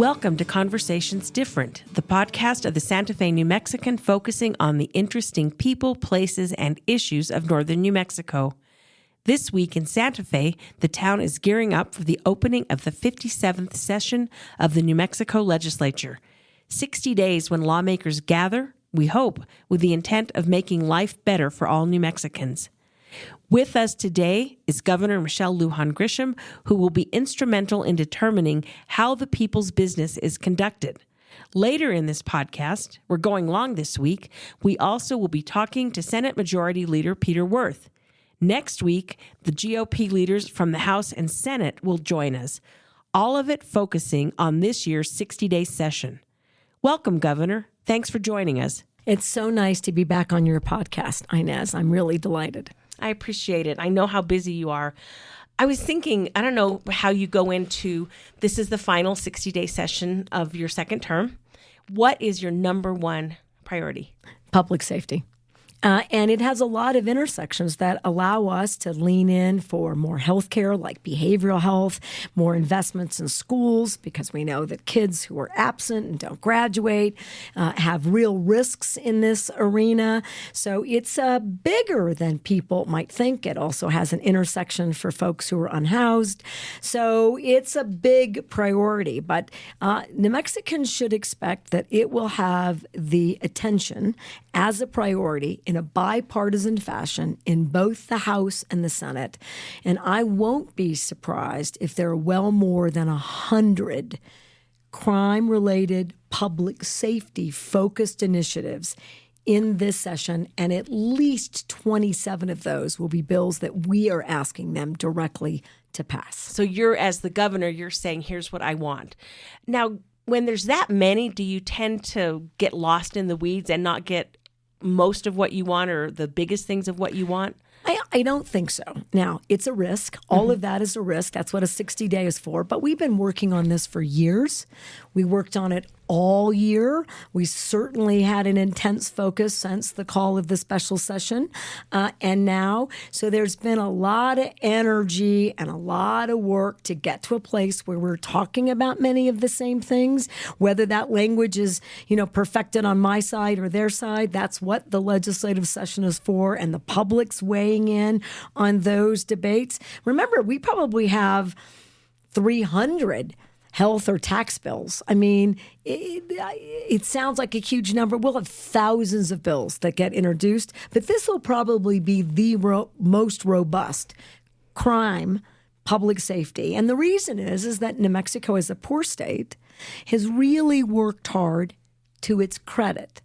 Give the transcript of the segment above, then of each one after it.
Welcome to Conversations Different, the podcast of the Santa Fe New Mexican focusing on the interesting people, places, and issues of northern New Mexico. This week in Santa Fe, the town is gearing up for the opening of the 57th session of the New Mexico legislature. 60 days when lawmakers gather, we hope, with the intent of making life better for all New Mexicans. With us today is Governor Michelle Lujan Grisham, who will be instrumental in determining how the people's business is conducted. Later in this podcast, we're going long this week, we also will be talking to Senate Majority Leader Peter Wirth. Next week, the GOP leaders from the House and Senate will join us, all of it focusing on this year's 60-day session. Welcome, Governor. Thanks for joining us. It's so nice to be back on your podcast, Inez. I'm really delighted. I appreciate it. I know how busy you are. I was thinking, I don't know how you go into, this is the final 60-day session of your second term. What is your number one priority? Public safety. And it has a lot of intersections that allow us to lean in for more health care, like behavioral health, more investments in schools, because we know that kids who are absent and don't graduate have real risks in this arena. So it's bigger than people might think. It also has an intersection for folks who are unhoused. So it's a big priority. But New Mexicans should expect that it will have the attention as a priority in a bipartisan fashion in both the House and the Senate. And I won't be surprised if there are well more than 100 crime-related, public safety-focused initiatives in this session, and at least 27 of those will be bills that we are asking them directly to pass. So you're, as the governor, you're saying, here's what I want. Now, when there's that many, do you tend to get lost in the weeds and not get most of what you want or the biggest things of what you want? I don't think so. Now, it's a risk. All of that is a risk. That's what a 60-day is for. But we've been working on this for years. We worked on it all year. We certainly had an intense focus since the call of the special session and now. So there's been a lot of energy and a lot of work to get to a place where we're talking about many of the same things. Whether that language is, perfected on my side or their side, that's what the legislative session is for, and the public's weighing in on those debates. Remember, we probably have 300 health or tax bills. I mean, it sounds like a huge number. We'll have thousands of bills that get introduced, but this will probably be the most robust crime, public safety. And the reason is that New Mexico, as a poor state, has really worked hard to its credit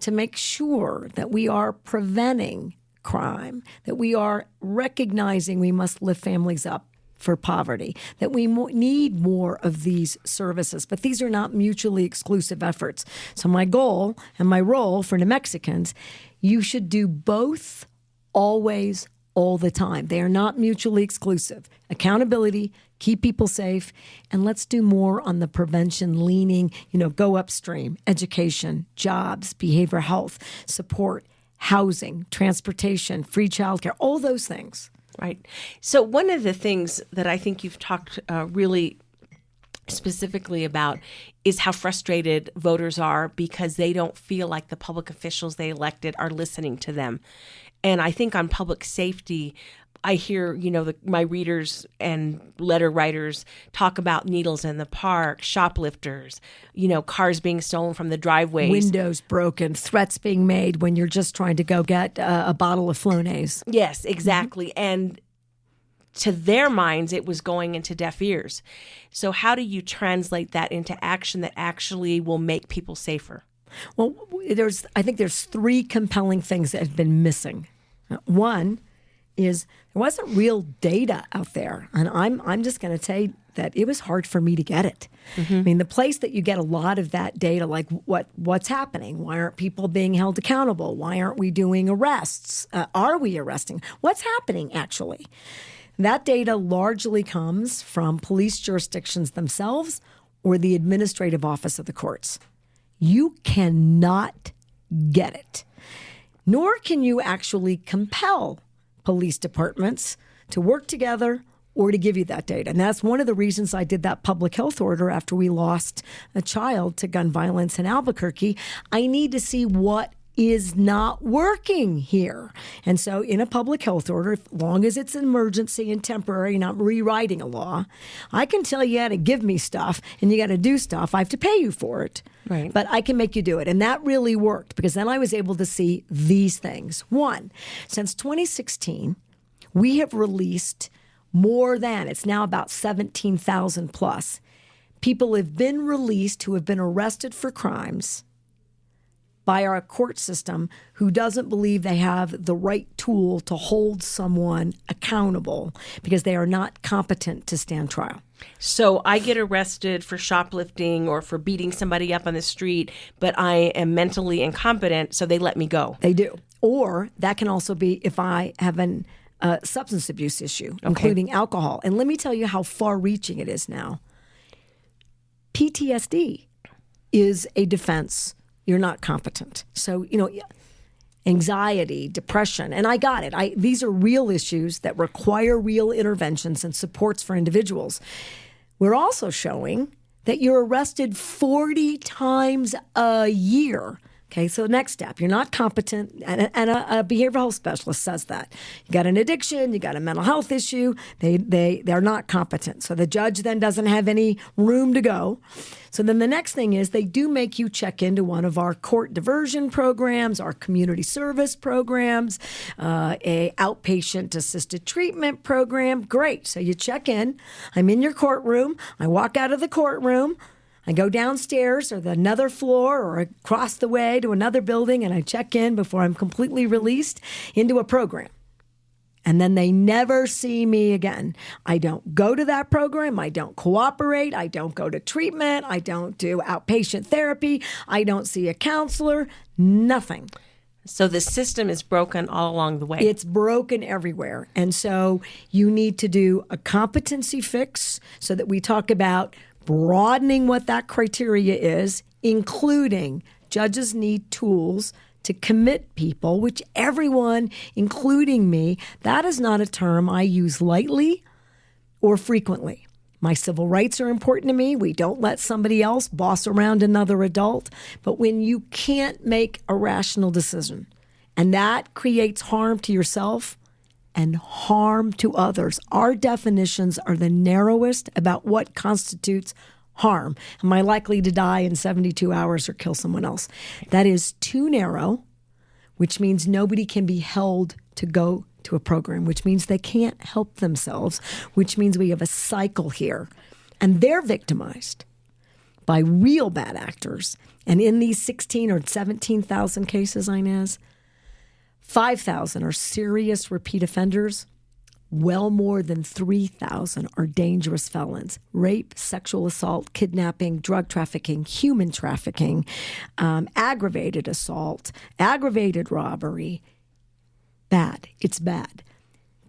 to make sure that we are preventing crime, that we are recognizing we must lift families up for poverty, that we need more of these services. But these are not mutually exclusive efforts. So my goal and my role for New Mexicans, you should do both always, all the time. They are not mutually exclusive. Accountability, keep people safe, and let's do more on the prevention, leaning, go upstream, education, jobs, behavioral health, support, housing, transportation, free childcare, all those things. Right. So one of the things that I think you've talked really specifically about is how frustrated voters are because they don't feel like the public officials they elected are listening to them. And I think on public safety, I hear, my readers and letter writers talk about needles in the park, shoplifters, cars being stolen from the driveways. Windows broken, threats being made when you're just trying to go get a bottle of Flonase. Yes, exactly. Mm-hmm. And to their minds, it was going into deaf ears. So how do you translate that into action that actually will make people safer? Well, I think there's three compelling things that have been missing. One is there wasn't real data out there. And I'm just going to say that it was hard for me to get it. Mm-hmm. I mean, the place that you get a lot of that data, like what's happening? Why aren't people being held accountable? Why aren't we doing arrests? Are we arresting? What's happening, actually? That data largely comes from police jurisdictions themselves or the administrative office of the courts. You cannot get it, nor can you actually compel police departments to work together or to give you that data. And that's one of the reasons I did that public health order after we lost a child to gun violence in Albuquerque. I need to see what is not working here. And so in a public health order, as long as it's an emergency and temporary, not rewriting a law, I can tell you how to give me stuff and you got to do stuff. I have to pay you for it. Right. But I can make you do it. And that really worked because then I was able to see these things. One, since 2016, we have released more than, it's now about 17,000 plus. People have been released who have been arrested for crimes by our court system who doesn't believe they have the right tool to hold someone accountable because they are not competent to stand trial. So I get arrested for shoplifting or for beating somebody up on the street, but I am mentally incompetent, so they let me go. They do. Or that can also be if I have an substance abuse issue, including alcohol. And let me tell you how far-reaching it is now. PTSD is a defense. You're not competent. So, anxiety, depression, and I got it. These are real issues that require real interventions and supports for individuals. We're also showing that you're arrested 40 times a year. Okay, so next step, you're not competent, and a behavioral health specialist says that. You got an addiction, you got a mental health issue, they're not competent. So the judge then doesn't have any room to go. So then the next thing is they do make you check into one of our court diversion programs, our community service programs, a outpatient assisted treatment program. Great, so you check in. I'm in your courtroom. I walk out of the courtroom. I go downstairs or another floor or across the way to another building and I check in before I'm completely released into a program. And then they never see me again. I don't go to that program. I don't cooperate. I don't go to treatment. I don't do outpatient therapy. I don't see a counselor. Nothing. So the system is broken all along the way. It's broken everywhere. And so you need to do a competency fix so that we talk about broadening what that criteria is, including judges need tools to commit people, which everyone, including me, that is not a term I use lightly or frequently. My civil rights are important to me. We don't let somebody else boss around another adult. But when you can't make a rational decision, and that creates harm to yourself and harm to others. Our definitions are the narrowest about what constitutes harm. Am I likely to die in 72 hours or kill someone else? That is too narrow, which means nobody can be held to go to a program, which means they can't help themselves, which means we have a cycle here. And they're victimized by real bad actors. And in these 16 or 17,000 cases, Inez, 5,000 are serious repeat offenders. Well more than 3,000 are dangerous felons. Rape, sexual assault, kidnapping, drug trafficking, human trafficking, aggravated assault, aggravated robbery. Bad. It's bad.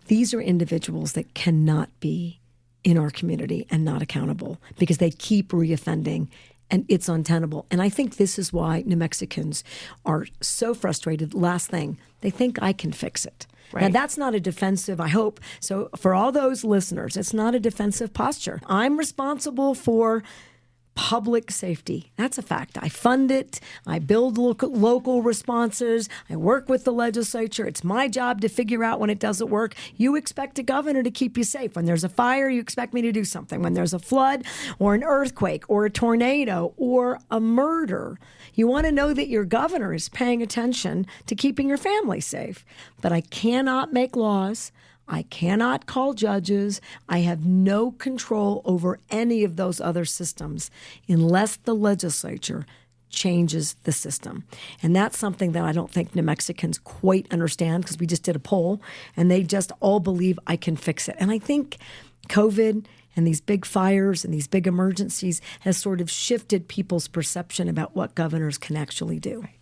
These are individuals that cannot be in our community and not accountable because they keep reoffending. And it's untenable. And I think this is why New Mexicans are so frustrated. Last thing, they think I can fix it. Right. Now, that's not a defensive, I hope. So for all those listeners, it's not a defensive posture. I'm responsible for public safety. That's a fact. I fund it. I build local responses. I work with the legislature. It's my job to figure out when it doesn't work. You expect a governor to keep you safe. When there's a fire, you expect me to do something. When there's a flood or an earthquake or a tornado or a murder, you want to know that your governor is paying attention to keeping your family safe. But I cannot make laws. I cannot call judges. I have no control over any of those other systems unless the legislature changes the system. And that's something that I don't think New Mexicans quite understand because we just did a poll and they just all believe I can fix it. And I think COVID and these big fires and these big emergencies has sort of shifted people's perception about what governors can actually do. Right.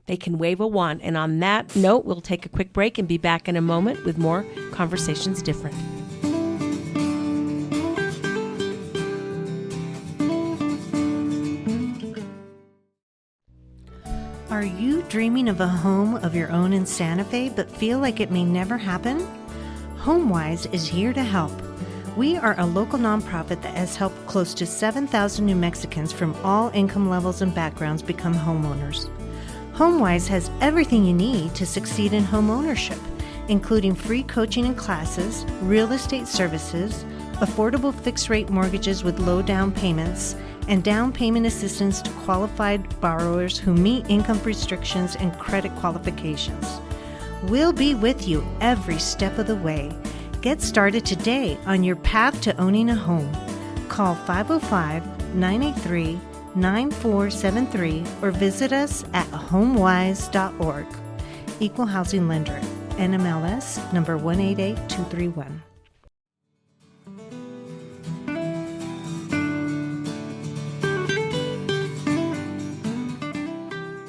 They can wave a wand. And on that note, we'll take a quick break and be back in a moment with more Conversations Different. Are you dreaming of a home of your own in Santa Fe but feel like it may never happen? HomeWise is here to help. We are a local nonprofit that has helped close to 7,000 New Mexicans from all income levels and backgrounds become homeowners. HomeWise has everything you need to succeed in home ownership, including free coaching and classes, real estate services, affordable fixed-rate mortgages with low down payments, and down payment assistance to qualified borrowers who meet income restrictions and credit qualifications. We'll be with you every step of the way. Get started today on your path to owning a home. Call 505-983-9473 or visit us at homewise.org. Equal Housing Lender, NMLS number 188231.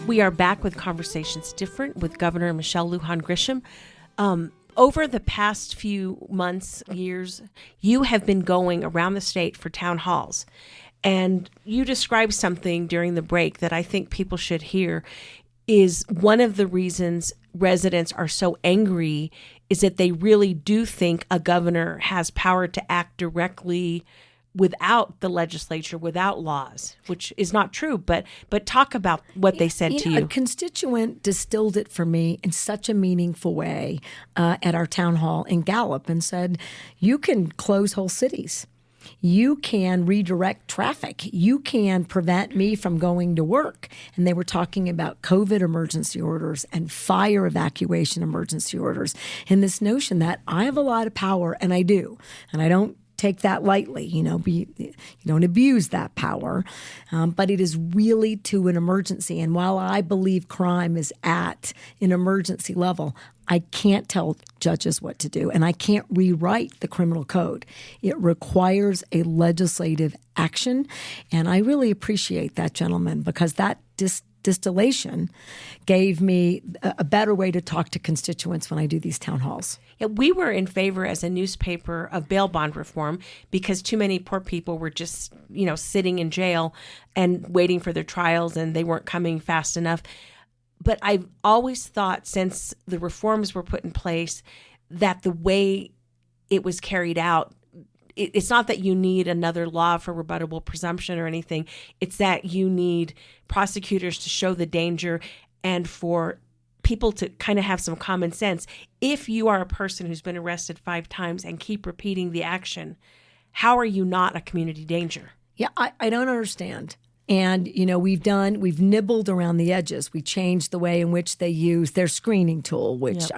We are back with Conversations Different with Governor Michelle Lujan Grisham. Over the past few months, years, you have been going around the state for town halls. And you described something during the break that I think people should hear is one of the reasons residents are so angry is that they really do think a governor has power to act directly without the legislature, without laws, which is not true. But talk about what they said to you. A constituent distilled it for me in such a meaningful way at our town hall in Gallup and said, you can close whole cities. You can redirect traffic. You can prevent me from going to work. And they were talking about COVID emergency orders and fire evacuation emergency orders, and this notion that I have a lot of power, and I do, and I don't take that lightly, you don't abuse that power, but it is really to an emergency. And while I believe crime is at an emergency level, I can't tell judges what to do, and I can't rewrite the criminal code. It requires a legislative action, and I really appreciate that, gentleman, because that distillation gave me a better way to talk to constituents when I do these town halls. Yeah, we were in favor as a newspaper of bail bond reform because too many poor people were just, sitting in jail and waiting for their trials, and they weren't coming fast enough. But I've always thought since the reforms were put in place that the way it was carried out, it's not that you need another law for rebuttable presumption or anything. It's that you need prosecutors to show the danger and for people to kind of have some common sense. If you are a person who's been arrested 5 times and keep repeating the action, how are you not a community danger? Yeah, I don't understand. And, we've nibbled around the edges. We changed the way in which they use their screening tool, which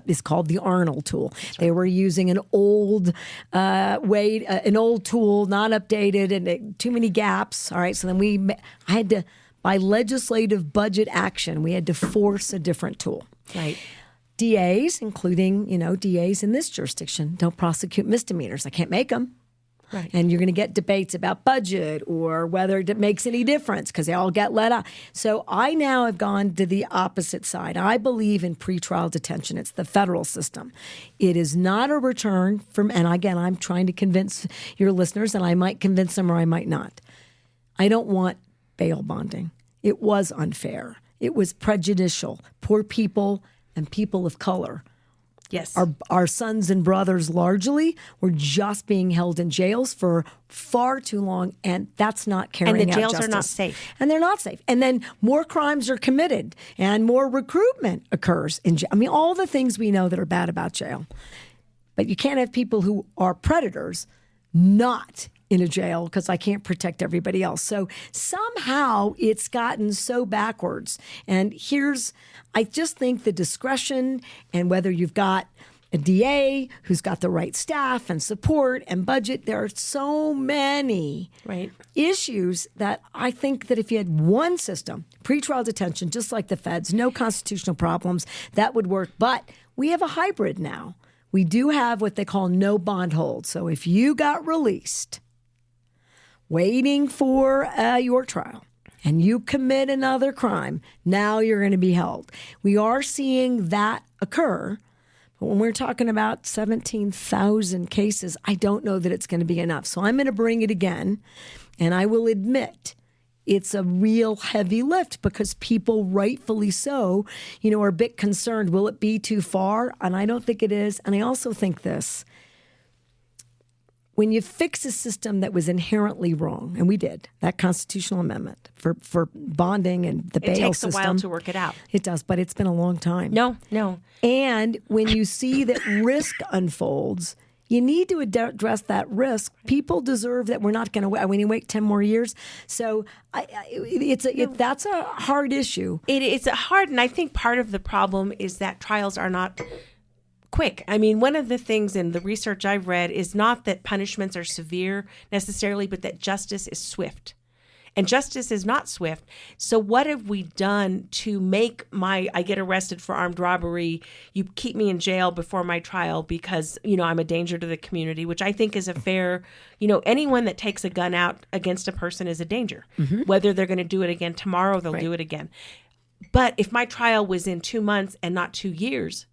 is called the Arnold tool. Right. They were using an old an old tool, not updated, and too many gaps. All right, so then I had to, by legislative budget action, we had to force a different tool. Right. DAs, including, DAs in this jurisdiction, don't prosecute misdemeanors. I can't make them. Right. And you're going to get debates about budget or whether it makes any difference because they all get let out. So I now have gone to the opposite side. I believe in pretrial detention. It's the federal system. It is not a return from, and again, I'm trying to convince your listeners, and I might convince them or I might not. I don't want bail bonding. It was unfair. It was prejudicial. Poor people and people of color. Yes. Our sons and brothers largely were just being held in jails for far too long, and that's not carrying out justice. And the jails are not safe. And they're not safe. And then more crimes are committed, and more recruitment occurs in jail. I mean, all the things we know that are bad about jail. But you can't have people who are predators not in a jail because I can't protect everybody else. So somehow it's gotten so backwards. And I just think the discretion and whether you've got a DA who's got the right staff and support and budget, there are so many issues that I think that if you had one system, pretrial detention, just like the feds, no constitutional problems, that would work. But we have a hybrid now. We do have what they call no bond hold. So if you got released waiting for your trial, and you commit another crime, now you're going to be held. We are seeing that occur, but when we're talking about 17,000 cases, I don't know that it's going to be enough. So I'm going to bring it again, and I will admit it's a real heavy lift because people, rightfully so, are a bit concerned. Will it be too far? And I don't think it is. And I also think this. when you fix a system that was inherently wrong, and we did, that constitutional amendment for bonding and the bail system. It takes a while to work it out. It does, but it's been a long time. No. And when you see that risk unfolds, you need to address that risk. People deserve that. We're not going to wait. When you wait 10 more years. So that's a hard issue. It's hard, and I think part of the problem is that trials are not quick. I mean, one of the things in the research I've read is not that punishments are severe necessarily, but that justice is swift. And justice is not swift. So what have we done to make I get arrested for armed robbery, you keep me in jail before my trial because, I'm a danger to the community, which I think is a fair, anyone that takes a gun out against a person is a danger. Mm-hmm. Whether they're going to do it again tomorrow, they'll do it again. But if my trial was in 2 months and not 2 years,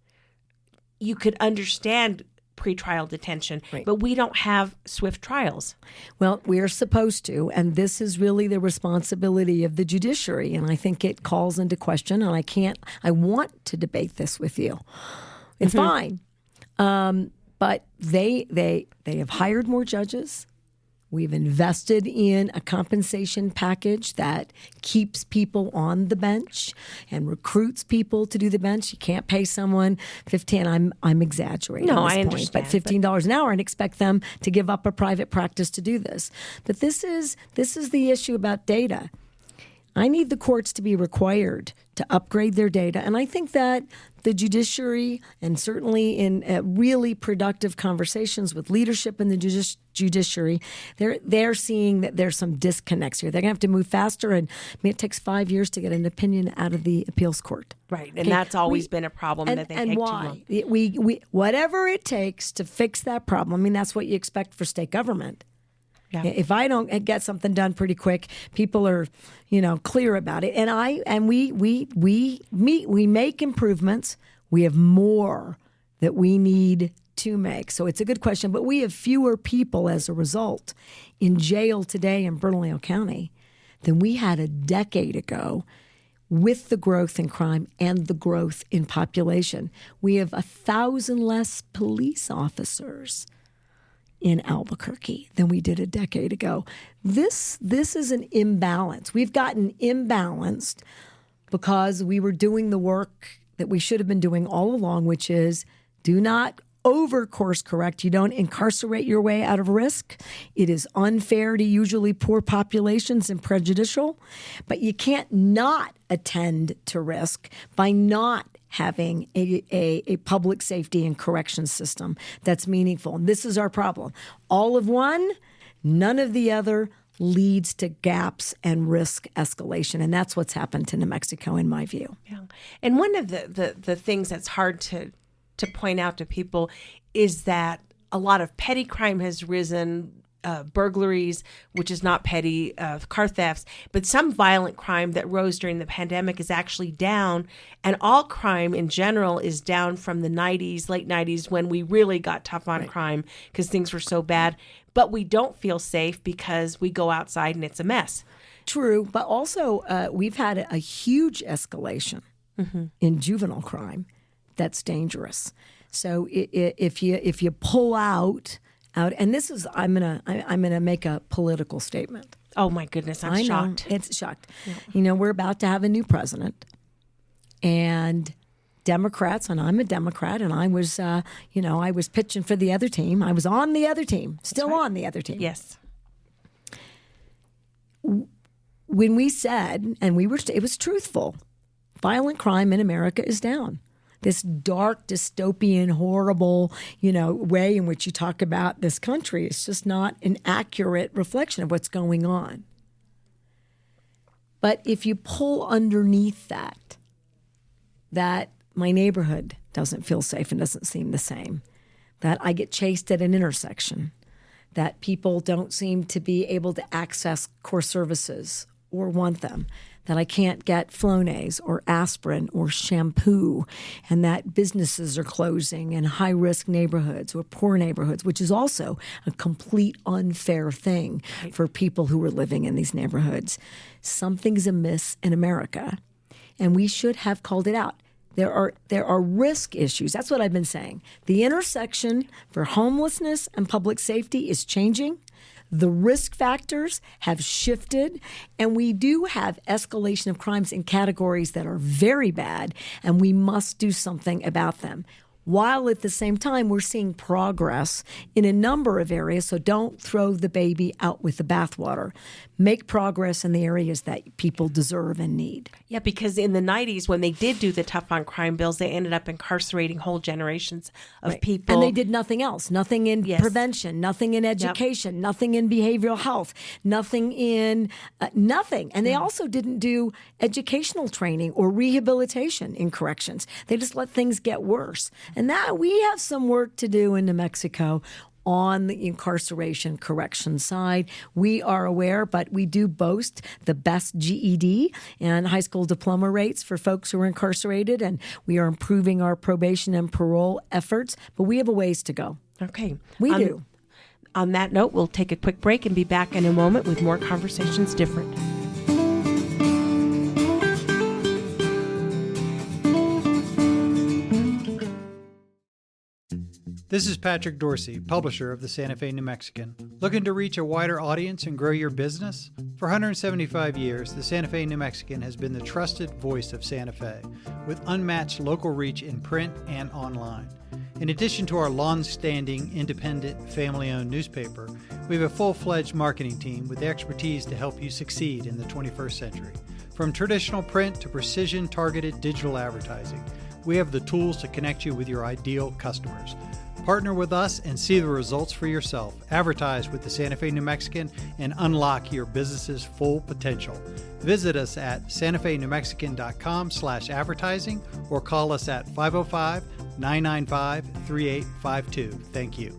you could understand pretrial detention, but we don't have swift trials. Well, we're supposed to, and this is really the responsibility of the judiciary, and I think it calls into question, and I want to debate this with you. It's fine. But they have hired more judges. We've invested in a compensation package that keeps people on the bench and recruits people to do the bench. You can't pay someone $15. I'm exaggerating. No, at this I point, understand. but $15 an hour and expect them to give up a private practice to do this. But this is the issue about data. I need the courts to be required to upgrade their data, and I think that the judiciary, and certainly in really productive conversations with leadership in the judiciary, they're seeing that there's some disconnects here. They're going to have to move faster, and it takes 5 years to get an opinion out of the appeals court. Right, and that's always been a problem that they take too long. We whatever it takes to fix that problem. That's what you expect for state government. Yeah. If I don't get something done pretty quick, people are, clear about it. And we make improvements. We have more that we need to make. So it's a good question. But we have fewer people as a result in jail today in Bernalillo County than we had a decade ago. With the growth in crime and the growth in population, we have 1,000 less police officers in Albuquerque than we did a decade ago. This is an imbalance. We've gotten imbalanced because we were doing the work that we should have been doing all along, which is do not over course correct. You don't incarcerate your way out of risk. It is unfair to usually poor populations and prejudicial, but you can't not attend to risk by not having a public safety and corrections system that's meaningful. And this is our problem. All of one, none of the other leads to gaps and risk escalation. And that's what's happened to New Mexico, in my view. Yeah. And one of the things that's hard to point out to people is that a lot of petty crime has risen, burglaries, which is not petty, car thefts, but some violent crime that rose during the pandemic is actually down. And all crime in general is down from the 90s, late 90s, when we really got tough on crime because things were so bad. But we don't feel safe because we go outside and it's a mess. True. But also we've had a huge escalation in juvenile crime that's dangerous. So if you pull out, and this is I'm gonna make a political statement. Oh my goodness, I'm shocked. It's shocked. Yeah. We're about to have a new president, and Democrats, and I'm a Democrat, and I was I was pitching for the other team. I was on the other team, still on the other team. Yes. When we said, and it was truthful, violent crime in America is down. This dark, dystopian, horrible, way in which you talk about this country is just not an accurate reflection of what's going on. But if you pull underneath that my neighborhood doesn't feel safe and doesn't seem the same, that I get chased at an intersection, that people don't seem to be able to access core services or want them, that I can't get Flonase or aspirin or shampoo, and that businesses are closing in high-risk neighborhoods or poor neighborhoods, which is also a complete unfair thing for people who are living in these neighborhoods. Something's amiss in America, and we should have called it out. There are risk issues. That's what I've been saying. The intersection for homelessness and public safety is changing. The risk factors have shifted, and we do have escalation of crimes in categories that are very bad, and we must do something about them. While at the same time, we're seeing progress in a number of areas. So don't throw the baby out with the bathwater. Make progress in the areas that people deserve and need. Yeah, because in the 90s, when they did do the tough on crime bills, they ended up incarcerating whole generations of people. And they did nothing else. Nothing in prevention, nothing in education, nothing in behavioral health, nothing in nothing. And they also didn't do educational training or rehabilitation in corrections. They just let things get worse. And that we have some work to do in New Mexico on the incarceration correction side. We are aware, but we do boast the best GED and high school diploma rates for folks who are incarcerated, and we are improving our probation and parole efforts, but we have a ways to go. Okay. We do. On that note, we'll take a quick break and be back in a moment with more Conversations Different. This is Patrick Dorsey, publisher of the Santa Fe New Mexican. Looking to reach a wider audience and grow your business? For 175 years, the Santa Fe New Mexican has been the trusted voice of Santa Fe, with unmatched local reach in print and online. In addition to our long-standing, independent, family-owned newspaper, we have a full-fledged marketing team with the expertise to help you succeed in the 21st century. From traditional print to precision-targeted digital advertising, we have the tools to connect you with your ideal customers. Partner with us and see the results for yourself. Advertise with the Santa Fe New Mexican and unlock your business's full potential. Visit us at santafenewmexican.com/advertising or call us at 505-995-3852. Thank you.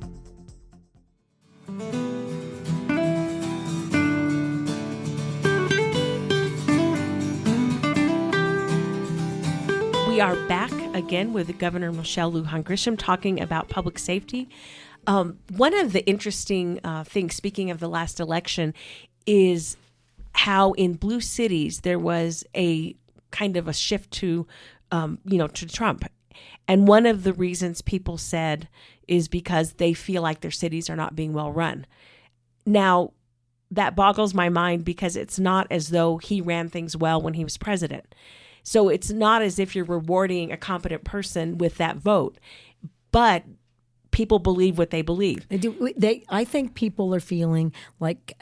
We are back again with Governor Michelle Lujan Grisham talking about public safety. One of the interesting things, speaking of the last election, is how in blue cities there was a kind of a shift to Trump. And one of the reasons people said is because they feel like their cities are not being well run. Now, that boggles my mind because it's not as though he ran things well when he was president. So it's not as if you're rewarding a competent person with that vote, but people believe what they believe. They do. I think people are feeling like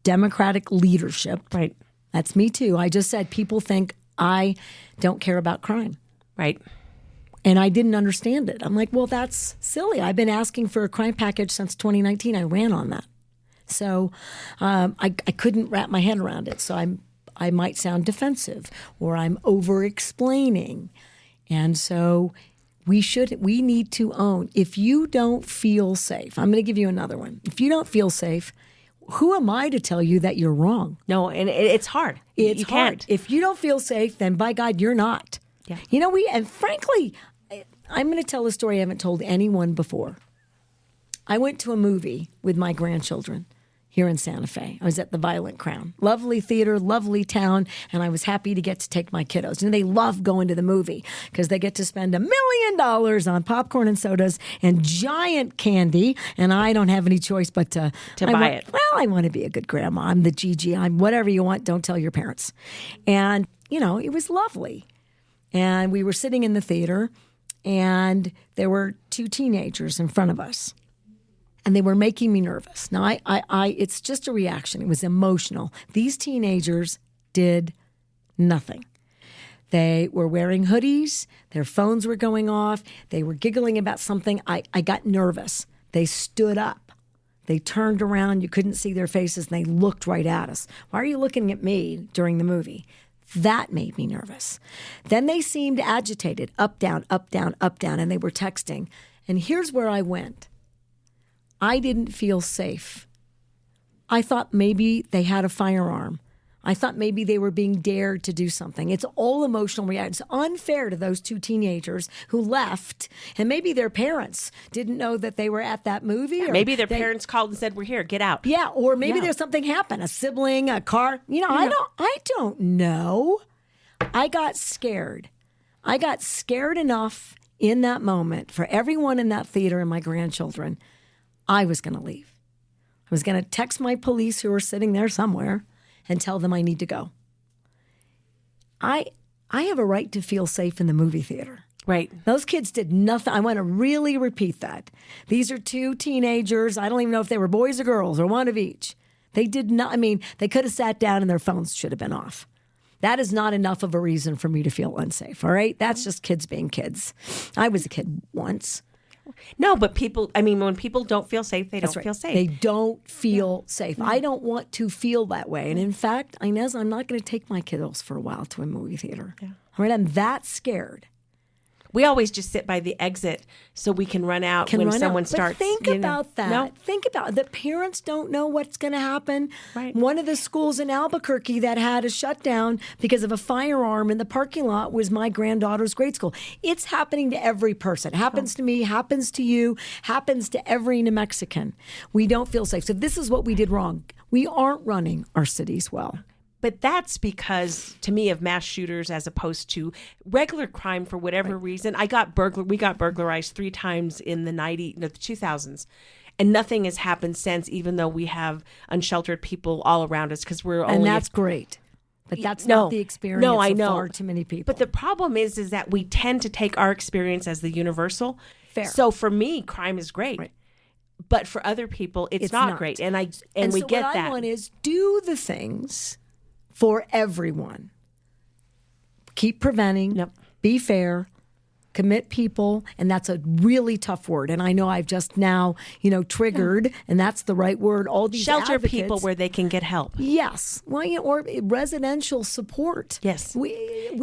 democratic leadership. Right. That's me too. I just said people think I don't care about crime. Right. And I didn't understand it. I'm like, well, that's silly. I've been asking for a crime package since 2019. I ran on that. So I couldn't wrap my head around it. So I might sound defensive or I'm over-explaining. And so we need to own. If you don't feel safe, I'm going to give you another one. If you don't feel safe, who am I to tell you that you're wrong? No, and it's hard. It's you hard. Can't. If you don't feel safe, then by God, you're not. Yeah. And frankly, I'm going to tell a story I haven't told anyone before. I went to a movie with my grandchildren here in Santa Fe. I was at the Violent Crown. Lovely theater, lovely town, and I was happy to get to take my kiddos. And they love going to the movie because they get to spend $1 million on popcorn and sodas and giant candy, and I don't have any choice but to buy it. Well, I want to be a good grandma. I'm the Gigi. I'm whatever you want. Don't tell your parents. And, it was lovely. And we were sitting in the theater, and there were two teenagers in front of us. And they were making me nervous. Now, it's just a reaction. It was emotional. These teenagers did nothing. They were wearing hoodies. Their phones were going off. They were giggling about something. I got nervous. They stood up. They turned around. You couldn't see their faces, and they looked right at us. Why are you looking at me during the movie? That made me nervous. Then they seemed agitated, up, down, up, down, up, down, and they were texting. And here's where I went. I didn't feel safe. I thought maybe they had a firearm. I thought maybe they were being dared to do something. It's all emotional reaction. It's unfair to those two teenagers who left, and maybe their parents didn't know that they were at that movie. Or maybe their parents called and said, "We're here, get out." Yeah, or maybe there's something happened, a sibling, a car. I don't know. I got scared. I got scared enough in that moment for everyone in that theater and my grandchildren. I was going to leave. I was going to text my police who were sitting there somewhere and tell them I need to go. I have a right to feel safe in the movie theater. Right. Those kids did nothing. I want to really repeat that. These are two teenagers. I don't even know if they were boys or girls or one of each. They did not, I mean, they could have sat down and their phones should have been off. That is not enough of a reason for me to feel unsafe, all right? That's just kids being kids. I was a kid once. No, but people, I mean, when people don't feel safe, they don't feel safe. They don't feel safe. I don't want to feel that way. And in fact, Inez, I'm not going to take my kiddos for a while to a movie theater. Yeah. All right, I'm that scared. We always just sit by the exit so we can run out when someone starts. But think about that. No? Think about the parents don't know what's going to happen. Right. One of the schools in Albuquerque that had a shutdown because of a firearm in the parking lot was my granddaughter's grade school. It's happening to every person. It happens to me, happens to you, happens to every New Mexican. We don't feel safe. So this is what we did wrong. We aren't running our cities well. But that's because, to me, of mass shooters as opposed to regular crime for whatever reason. We got burglarized 3 times in the 2000s, and nothing has happened since. Even though we have unsheltered people all around us, because we're only and that's great. But that's not the experience of far too many people. But the problem is that we tend to take our experience as the universal. Fair. So for me, crime is great. Right. But for other people, it's not great. And we so get what that. I want is do the things for everyone. Keep preventing, be fair, commit people, and that's a really tough word. And I know I've just now, triggered, and that's the right word, all these shelter advocates. People where they can get help. Yes. Well, or residential support. Yes. We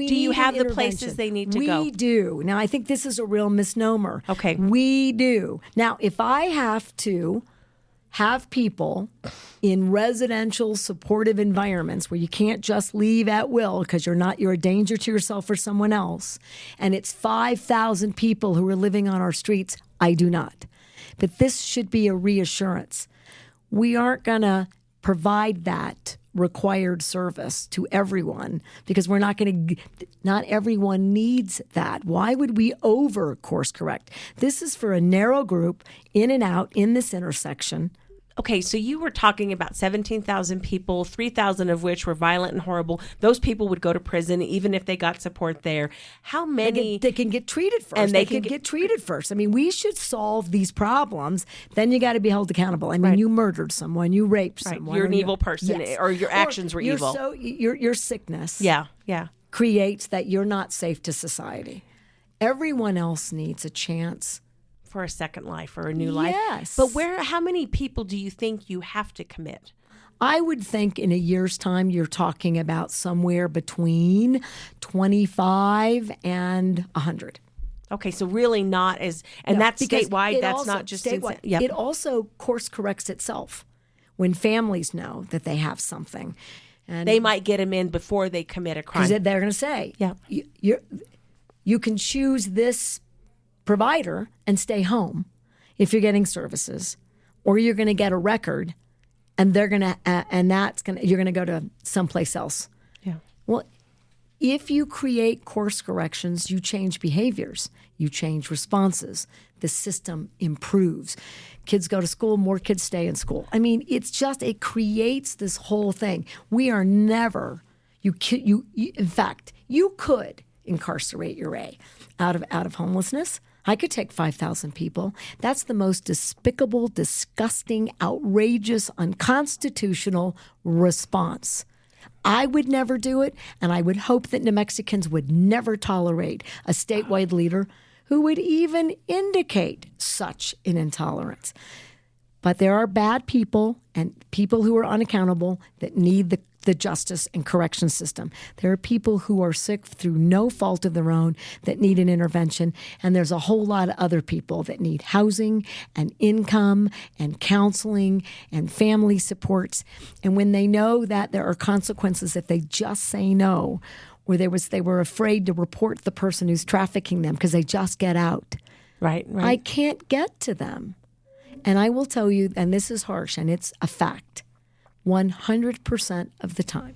do you need have an the places they need to we go? We do. Now, I think this is a real misnomer. Okay. We do. Now, if I have to have people in residential supportive environments where you can't just leave at will because you're a danger to yourself or someone else, and it's 5,000 people who are living on our streets, I do not. But this should be a reassurance. We aren't going to provide that required service to everyone because not everyone needs that. Why would we over course correct? This is for a narrow group in and out in this intersection. Okay, so you were talking about 17,000 people, 3,000 of which were violent and horrible. Those people would go to prison even if they got support there. How many? They can get treated first. And they can get treated first. I mean, we should solve these problems. Then you got to be held accountable. I mean, you murdered someone, you raped someone. You're an evil person, or your actions were evil. So your sickness Yeah. creates that you're not safe to society. Everyone else needs a chance for a second life or a new life. Yes. But how many people do you think you have to commit? I would think in a year's time, you're talking about somewhere between 25 and 100. Okay, so really not as, and that's statewide. That's not just statewide. It also course corrects itself when families know that they have something. And they might get them in before they commit a crime. Because they're going to say, you can choose this provider and stay home if you're getting services, or you're going to get a record, and you're going to go to someplace else. Yeah. Well, if you create course corrections, you change behaviors, you change responses. The system improves. Kids go to school, more kids stay in school. I mean, it creates this whole thing. We are never. In fact, you could incarcerate your way out of homelessness. I could take 5,000 people. That's the most despicable, disgusting, outrageous, unconstitutional response. I would never do it, and I would hope that New Mexicans would never tolerate a statewide leader who would even indicate such an intolerance. But there are bad people and people who are unaccountable that need the justice and correction system. There are people who are sick through no fault of their own that need an intervention, and there's a whole lot of other people that need housing and income and counseling and family supports. And when they know that there are consequences if they just say no, or they were afraid to report the person who's trafficking them because they just get out. Right. I can't get to them. And I will tell you, and this is harsh, and it's a fact, 100% of the time,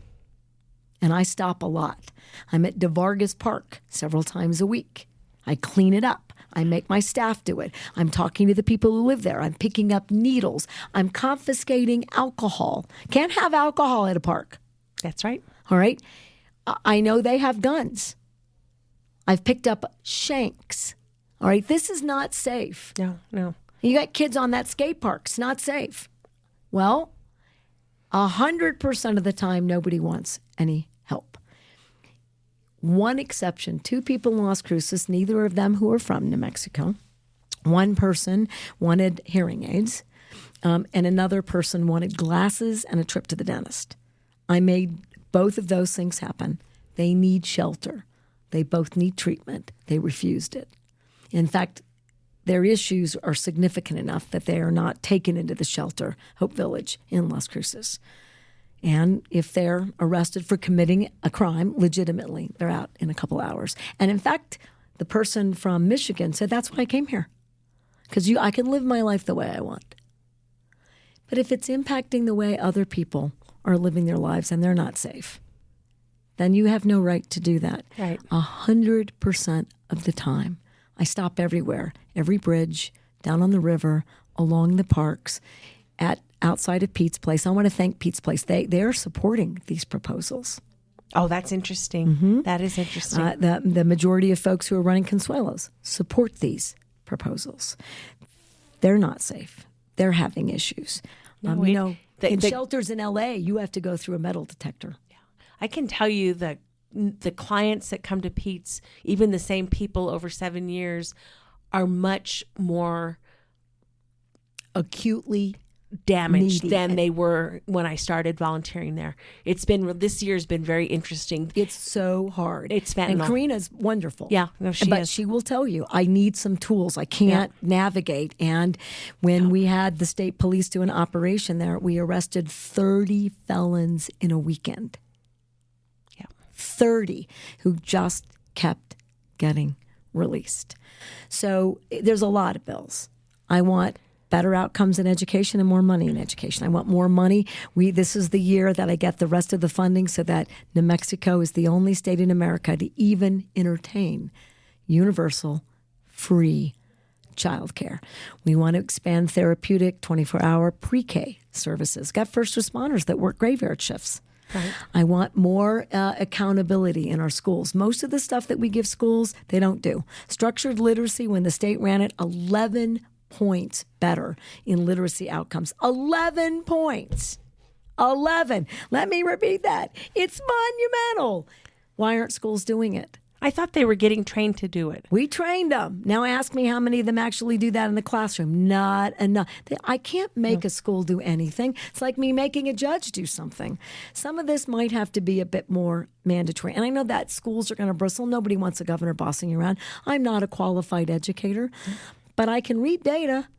and I stop a lot. I'm at DeVargas Park several times a week. I clean it up. I make my staff do it. I'm talking to the people who live there. I'm picking up needles. I'm confiscating alcohol. Can't have alcohol at a park. That's right. All right? I know they have guns. I've picked up shanks. All right? This is not safe. No. You got kids on that skate park. It's not safe. Well, 100% of the time, nobody wants any help. One exception, 2 people in Las Cruces, neither of them who are from New Mexico. One person wanted hearing aids, and another person wanted glasses and a trip to the dentist. I made both of those things happen. They need shelter. They both need treatment. They refused it. In fact, their issues are significant enough that they are not taken into the shelter, Hope Village in Las Cruces. And if they're arrested for committing a crime, legitimately, they're out in a couple hours. And in fact, the person from Michigan said, that's why I came here, because I can live my life the way I want. But if it's impacting the way other people are living their lives and they're not safe, then you have no right to do that. Right. 100% of the time. I stop everywhere, every bridge, down on the river, along the parks, outside of Pete's Place. I want to thank Pete's Place. They are supporting these proposals. Oh, that's interesting. Mm-hmm. That is interesting. The majority of folks who are running Consuelos support these proposals. They're not safe. They're having issues. In shelters in L.A., you have to go through a metal detector. I can tell you that the clients that come to Pete's, even the same people over 7 years, are much more acutely damaged needy than they were when I started volunteering there. This year's been very interesting. It's so hard. It's fentanyl. And Karina's wonderful. Yeah, no, she but is. she will tell you, I need some tools. I can't navigate. And when we had the state police do an operation there, we arrested 30 felons in a weekend. 30 who just kept getting released. So there's a lot of bills. I want better outcomes in education and more money in education. I want more money. This is the year that I get the rest of the funding so that New Mexico is the only state in America to even entertain universal, free childcare. We want to expand therapeutic 24-hour pre-K services. Got first responders that work graveyard shifts. Right. I want more accountability in our schools. Most of the stuff that we give schools, they don't do. Structured literacy, when the state ran it, 11 points better in literacy outcomes. 11 points. 11. Let me repeat that. It's monumental. Why aren't schools doing it? I thought they were getting trained to do it. We trained them. Now ask me how many of them actually do that in the classroom. Not enough. I can't make a school do anything. It's like me making a judge do something. Some of this might have to be a bit more mandatory. And I know that schools are going to bristle. Nobody wants a governor bossing you around. I'm not a qualified educator, but I can read data.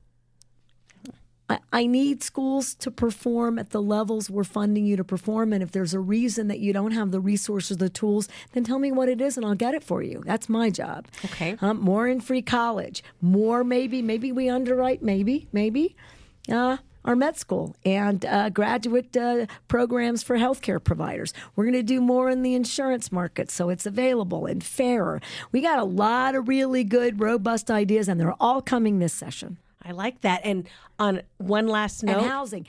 I need schools to perform at the levels we're funding you to perform. And if there's a reason that you don't have the resources, the tools, then tell me what it is and I'll get it for you. That's my job. Okay. More in free college. More maybe we underwrite, our med school and graduate programs for healthcare providers. We're going to do more in the insurance market so it's available and fairer. We got a lot of really good, robust ideas, and they're all coming this session. I like that. And on one last note, and housing.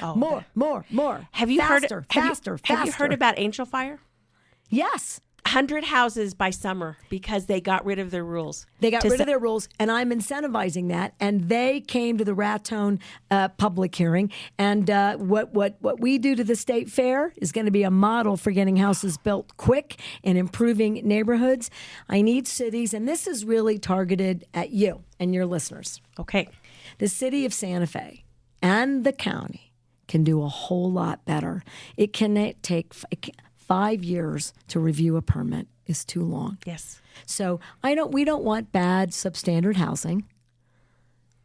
Oh, More. Have you faster. Have you heard about Angel Fire? Yes. 100 houses by summer because they got rid of their rules. They got rid of their rules, and I'm incentivizing that. And they came to the Raton public hearing. And what we do to the state fair is going to be a model for getting houses built quick and improving neighborhoods. I need cities, and this is really targeted at you and your listeners. Okay. The city of Santa Fe and the county can do a whole lot better. It can take 5 years to review a permit is too long. Yes. So we don't want bad substandard housing.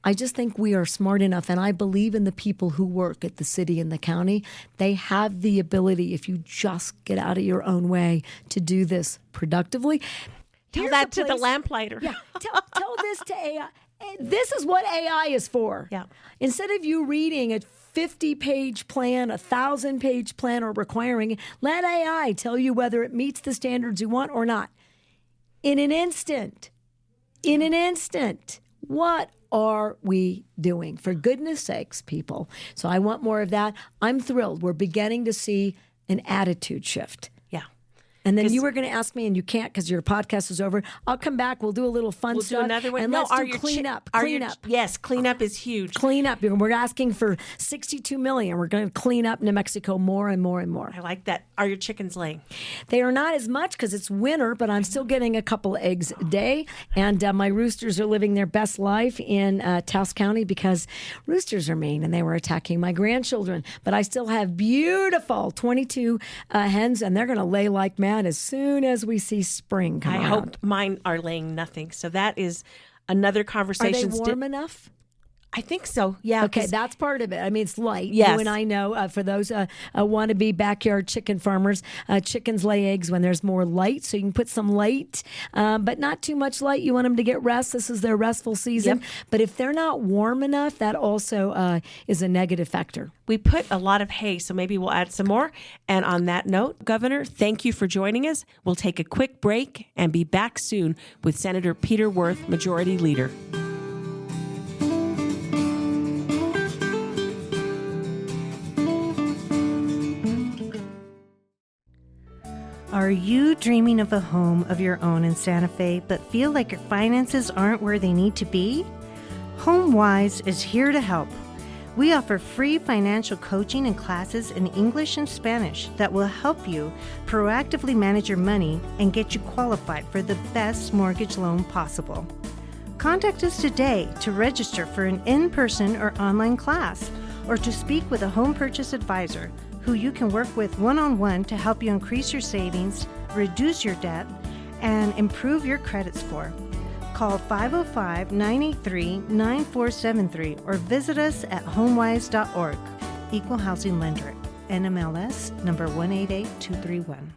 I just think we are smart enough, and I believe in the people who work at the city and the county. They have the ability, if you just get out of your own way, to do this productively. Tell that to the lamplighter. Yeah. Tell this to AI. This is what AI is for. Yeah. Instead of you reading a 50-page plan, 1,000-page plan, or requiring, let AI tell you whether it meets the standards you want or not. In an instant. What are we doing? For goodness sakes, people. So I want more of that. I'm thrilled. We're beginning to see an attitude shift. Yeah. And then you were going to ask me, and you can't because your podcast is over. I'll come back. We'll do a little fun We'll stuff. do another one. And let's do clean up. Yes, clean up is huge. Clean up. We're asking for $62 million. We're going to clean up New Mexico more and more and more. I like that. Are your chickens laying? They are not as much because it's winter, but I'm still getting a couple eggs a day. And my roosters are living their best life in Taos County because roosters are mean and they were attacking my grandchildren. But I still have beautiful 22 hens, and they're going to lay like mad as soon as we see spring come I around. hope mine are laying nothing. So that is another conversation. Are they warm enough? I think so. Yeah. Okay, that's part of it. I mean, it's light. Yes. You and I know for those wannabe backyard chicken farmers, chickens lay eggs when there's more light. So you can put some light, but not too much light. You want them to get rest. This is their restful season. Yep. But if they're not warm enough, that also is a negative factor. We put a lot of hay, so maybe we'll add some more. And on that note, Governor, thank you for joining us. We'll take a quick break and be back soon with Senator Peter Wirth, Majority Leader. Are you dreaming of a home of your own in Santa Fe, but feel like your finances aren't where they need to be? HomeWise is here to help. We offer free financial coaching and classes in English and Spanish that will help you proactively manage your money and get you qualified for the best mortgage loan possible. Contact us today to register for an in-person or online class, or to speak with a home purchase advisor who you can work with one-on-one to help you increase your savings, reduce your debt, and improve your credit score. Call 505-983-9473 or visit us at homewise.org. Equal Housing Lender, NMLS number 188231.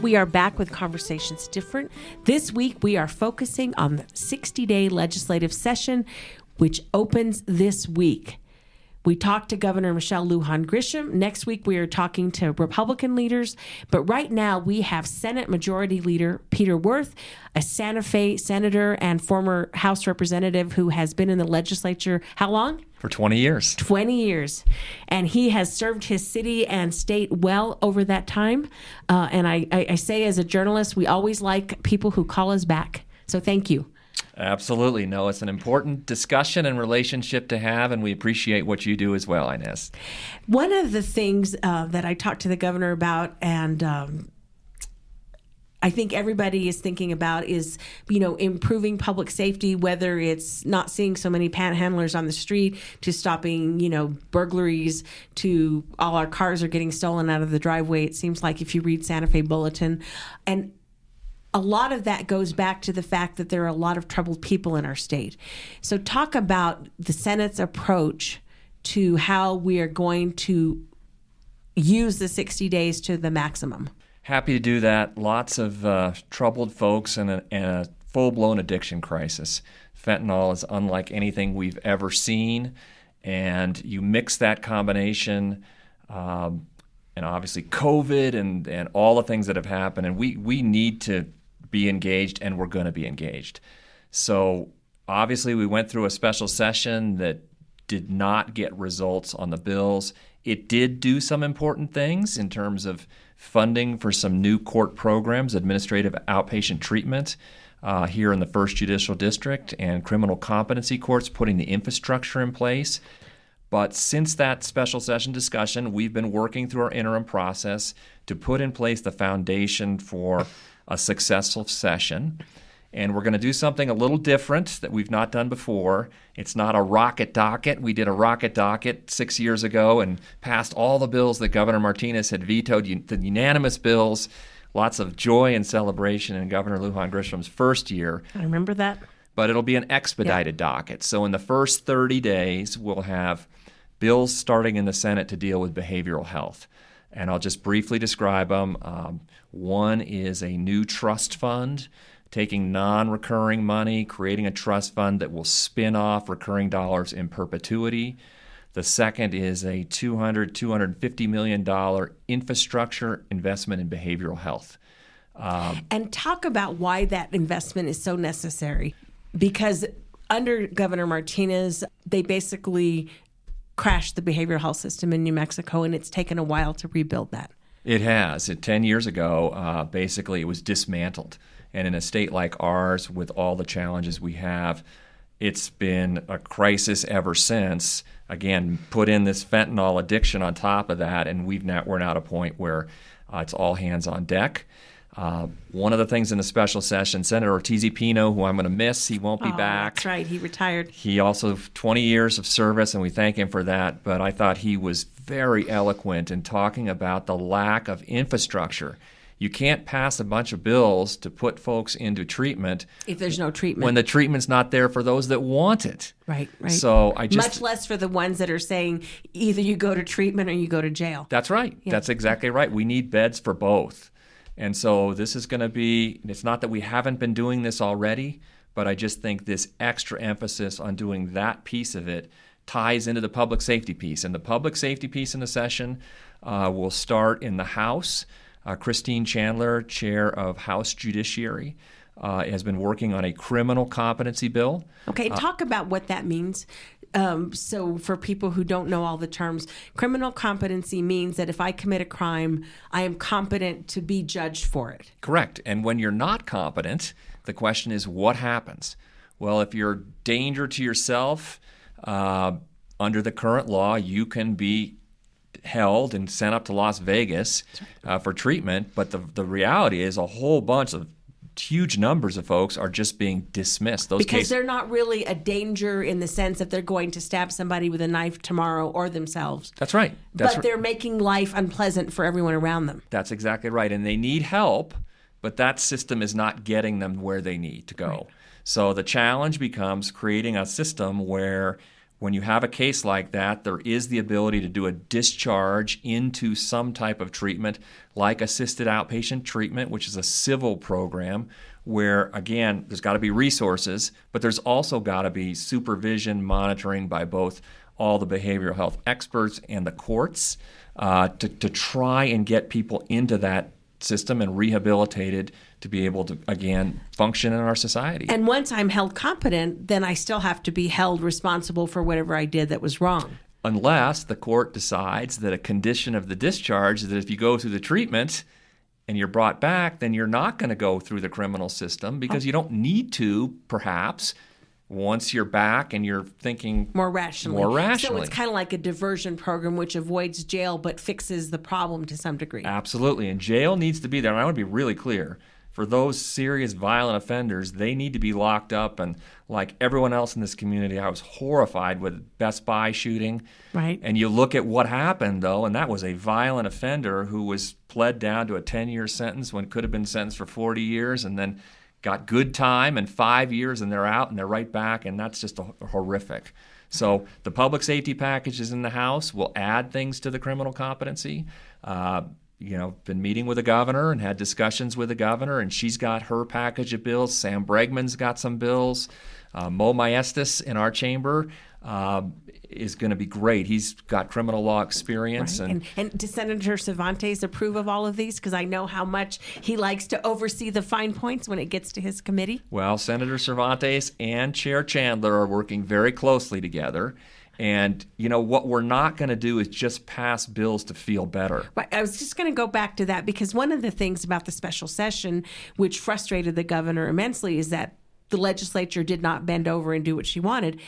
We are back with Conversations Different. This week, we are focusing on the 60-day legislative session, which opens this week. We talked to Governor Michelle Lujan Grisham. Next week, we are talking to Republican leaders. But right now, we have Senate Majority Leader Peter Wirth, a Santa Fe senator and former House representative who has been in the legislature, how long? For 20 years. 20 years. And he has served his city and state well over that time. And I say as a journalist, we always like people who call us back. So thank you. Absolutely. No, it's an important discussion and relationship to have, and we appreciate what you do as well, Inez. One of the things that I talked to the governor about, and I think everybody is thinking about, is, improving public safety, whether it's not seeing so many panhandlers on the street, to stopping, burglaries, to all our cars are getting stolen out of the driveway. It seems like if you read Santa Fe Bulletin. And a lot of that goes back to the fact that there are a lot of troubled people in our state. So talk about the Senate's approach to how we are going to use the 60 days to the maximum. Happy to do that. Lots of troubled folks and a full-blown addiction crisis. Fentanyl is unlike anything we've ever seen, and you mix that combination, and obviously COVID and all the things that have happened, and we need to be engaged, and we're going to be engaged. So obviously we went through a special session that did not get results on the bills. It did do some important things in terms of funding for some new court programs, administrative outpatient treatment here in the 1st Judicial District, and criminal competency courts, putting the infrastructure in place. But since that special session discussion, we've been working through our interim process to put in place the foundation for a successful session. And we're going to do something a little different that we've not done before. It's not a rocket docket. We did a rocket docket 6 years ago and passed all the bills that Governor Martinez had vetoed, the unanimous bills. Lots of joy and celebration in Governor Lujan Grisham's first year. I remember that. But it'll be an expedited docket. So in the first 30 days, we'll have bills starting in the Senate to deal with behavioral health. And I'll just briefly describe them. One is a new trust fund taking non-recurring money, creating a trust fund that will spin off recurring dollars in perpetuity. The second is a $250 million infrastructure investment in behavioral health. And talk about why that investment is so necessary. Because under Governor Martinez, they basically crashed the behavioral health system in New Mexico, and it's taken a while to rebuild that. It has. 10 years ago, basically, it was dismantled. And in a state like ours, with all the challenges we have, it's been a crisis ever since. Again, put in this fentanyl addiction on top of that, and we're now at a point where it's all hands on deck. One of the things in the special session, Senator Ortiz-Pino, who I'm going to miss, he won't be back. That's right. He retired. He also 20 years of service, and we thank him for that. But I thought he was very eloquent in talking about the lack of infrastructure. You can't pass a bunch of bills to put folks into treatment if there's no treatment, when the treatment's not there for those that want it. Right. So much less for the ones that are saying either you go to treatment or you go to jail. That's right. Yeah. That's exactly right. We need beds for both. And so this is going to be, it's not that we haven't been doing this already, but I just think this extra emphasis on doing that piece of it ties into the public safety piece. And the public safety piece in the session will start in the House. Christine Chandler, chair of House Judiciary, has been working on a criminal competency bill. Okay, talk about what that means. So for people who don't know all the terms, criminal competency means that if I commit a crime, I am competent to be judged for it. Correct. And when you're not competent, the question is what happens? Well, if you're a danger to yourself, under the current law, you can be held and sent up to Las Vegas for treatment. But the reality is a whole bunch of huge numbers of folks are just being dismissed. Because they're not really a danger in the sense that they're going to stab somebody with a knife tomorrow or themselves. That's right. But they're making life unpleasant for everyone around them. That's exactly right. And they need help, but that system is not getting them where they need to go. Right. So the challenge becomes creating a system where when you have a case like that, there is the ability to do a discharge into some type of treatment, like assisted outpatient treatment, which is a civil program where, again, there's got to be resources, but there's also got to be supervision, monitoring by both all the behavioral health experts and the courts to try and get people into that system and rehabilitated to be able to, again, function in our society. And once I'm held competent, then I still have to be held responsible for whatever I did that was wrong. Unless the court decides that a condition of the discharge is that if you go through the treatment and you're brought back, then you're not going to go through the criminal system because you don't need to, perhaps, once you're back and you're thinking more rationally. So it's kind of like a diversion program which avoids jail but fixes the problem to some degree. Absolutely. And jail needs to be there. And I want to be really clear. For those serious violent offenders, they need to be locked up. And like everyone else in this community, I was horrified with Best Buy shooting. Right. And you look at what happened, though, and that was a violent offender who was pled down to a 10-year sentence when could have been sentenced for 40 years and then got good time and 5 years and they're out and they're right back. And that's just horrific. So the public safety package is in the House. We'll add things to the criminal competency. Been meeting with the governor and had discussions with the governor, and she's got her package of bills. Sam Bregman's got some bills. Mo Maestas in our chamber is going to be great. He's got criminal law experience. Right. And does Senator Cervantes approve of all of these? Because I know how much he likes to oversee the fine points when it gets to his committee. Well, Senator Cervantes and Chair Chandler are working very closely together. And, what we're not going to do is just pass bills to feel better. Right. I was just going to go back to that because one of the things about the special session, which frustrated the governor immensely, is that the legislature did not bend over and do what she wanted.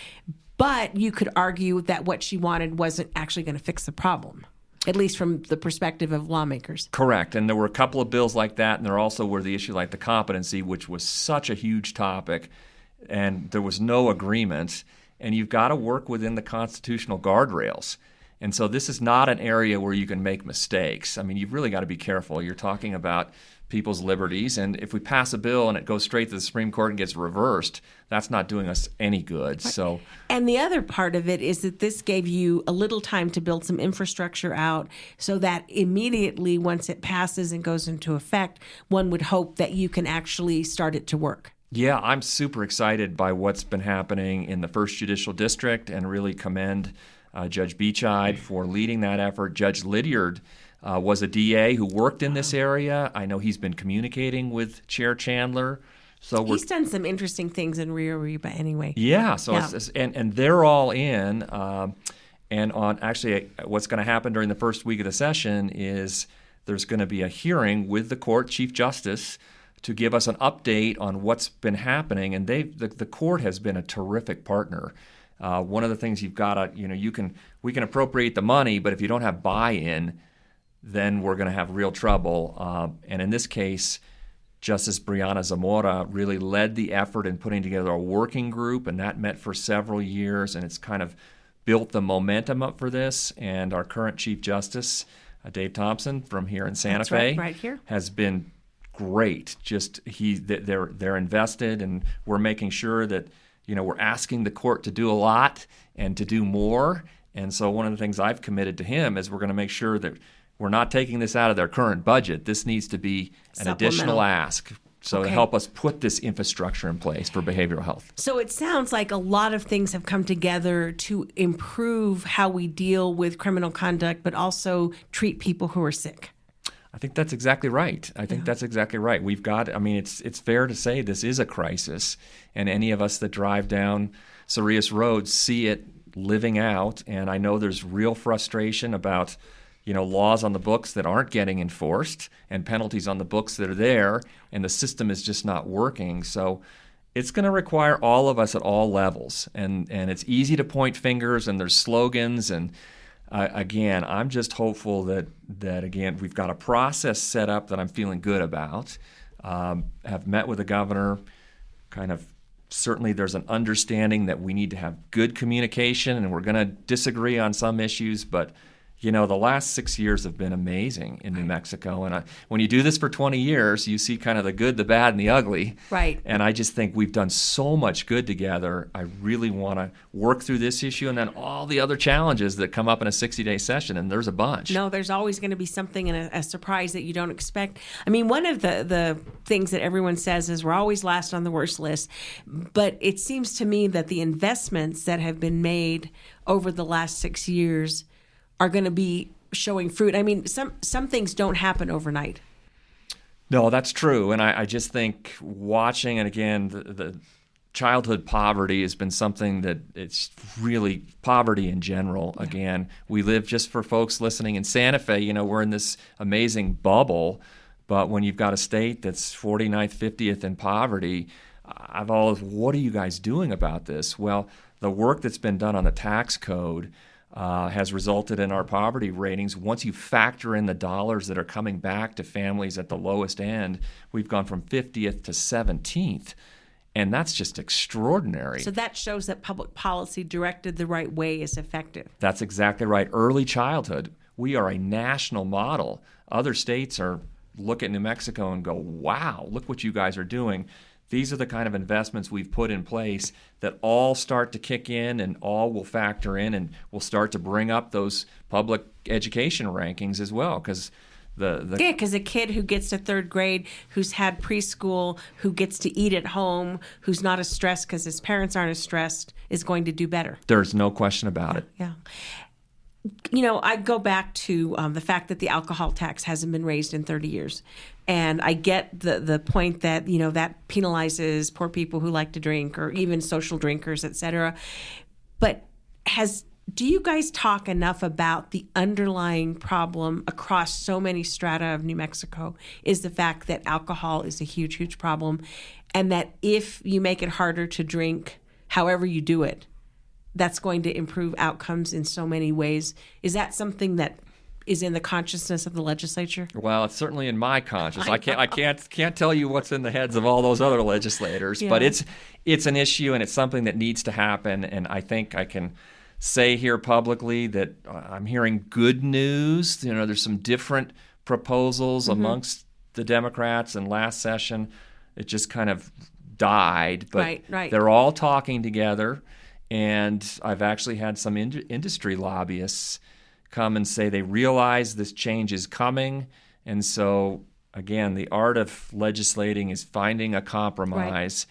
But you could argue that what she wanted wasn't actually going to fix the problem, at least from the perspective of lawmakers. Correct. And there were a couple of bills like that, and there also were the issue like the competency, which was such a huge topic, and there was no agreement. And you've got to work within the constitutional guardrails. And so this is not an area where you can make mistakes. I mean, you've really got to be careful. You're talking about people's liberties. And if we pass a bill and it goes straight to the Supreme Court and gets reversed, that's not doing us any good. So, and the other part of it is that this gave you a little time to build some infrastructure out so that immediately once it passes and goes into effect, one would hope that you can actually start it to work. Yeah, I'm super excited by what's been happening in the First Judicial District and really commend Judge Beachide for leading that effort. Judge Lydiard was a DA who worked in this area. I know he's been communicating with Chair Chandler. So he's done some interesting things in Rio Arriba anyway. Yeah, so and they're all in. And on actually what's going to happen during the first week of the session is there's going to be a hearing with the court Chief Justice to give us an update on what's been happening. And the court has been a terrific partner. One of the things you've got to, we can appropriate the money, but if you don't have buy-in, then we're going to have real trouble. And in this case, Justice Brianna Zamora really led the effort in putting together a working group, and that met for several years, and it's kind of built the momentum up for this. And our current Chief Justice, Dave Thompson from here in Santa Fe, right here, has been great. They're invested, and we're making sure that we're asking the court to do a lot and to do more. And so one of the things I've committed to him is we're going to make sure that we're not taking this out of their current budget. This needs to be an additional ask to help us put this infrastructure in place for behavioral health. So it sounds like a lot of things have come together to improve how we deal with criminal conduct, but also treat people who are sick. I think that's exactly right. That's exactly right. We've got, it's fair to say this is a crisis, and any of us that drive down Cerillas Road see it living out. And I know there's real frustration about, laws on the books that aren't getting enforced and penalties on the books that are there, and the system is just not working. So it's going to require all of us at all levels. And it's easy to point fingers, and there's slogans, and again, I'm just hopeful that again, we've got a process set up that I'm feeling good about. Have met with the governor, certainly there's an understanding that we need to have good communication, and we're going to disagree on some issues, but the last 6 years have been amazing in New Mexico. And when you do this for 20 years, you see kind of the good, the bad, and the ugly. Right. And I just think we've done so much good together. I really want to work through this issue and then all the other challenges that come up in a 60-day session, and there's a bunch. No, there's always going to be something and a surprise that you don't expect. One of the things that everyone says is we're always last on the worst list. But it seems to me that the investments that have been made over the last 6 years are going to be showing fruit. Some things don't happen overnight. No, that's true. And I just think watching, and again, the childhood poverty has been something that it's really poverty in general. Yeah. Again, we live, just for folks listening in Santa Fe, we're in this amazing bubble. But when you've got a state that's 49th, 50th in poverty, what are you guys doing about this? Well, the work that's been done on the tax code has resulted in our poverty ratings. Once you factor in the dollars that are coming back to families at the lowest end, we've gone from 50th to 17th. And that's just extraordinary. So that shows that public policy directed the right way is effective. That's exactly right. Early childhood. We are a national model. Other states look at New Mexico and go, wow, look what you guys are doing. These are the kind of investments we've put in place that all start to kick in and all will factor in and will start to bring up those public education rankings as well. Because because a kid who gets to third grade, who's had preschool, who gets to eat at home, who's not as stressed because his parents aren't as stressed, is going to do better. There's no question about it. Yeah. I go back to the fact that the alcohol tax hasn't been raised in 30 years. And I get the point that, that penalizes poor people who like to drink or even social drinkers, et cetera. But do you guys talk enough about the underlying problem across so many strata of New Mexico is the fact that alcohol is a huge, huge problem, and that if you make it harder to drink, however you do it, that's going to improve outcomes in so many ways? Is that something that is in the consciousness of the legislature? Well, it's certainly in my conscience. I can't tell you what's in the heads of all those other legislators, but it's an issue and it's something that needs to happen. And I think I can say here publicly that I'm hearing good news. There's some different proposals amongst the Democrats, and last session it just kind of died. But right. They're all talking together, and I've actually had some industry lobbyists come and say they realize this change is coming. And so, again, the art of legislating is finding a compromise.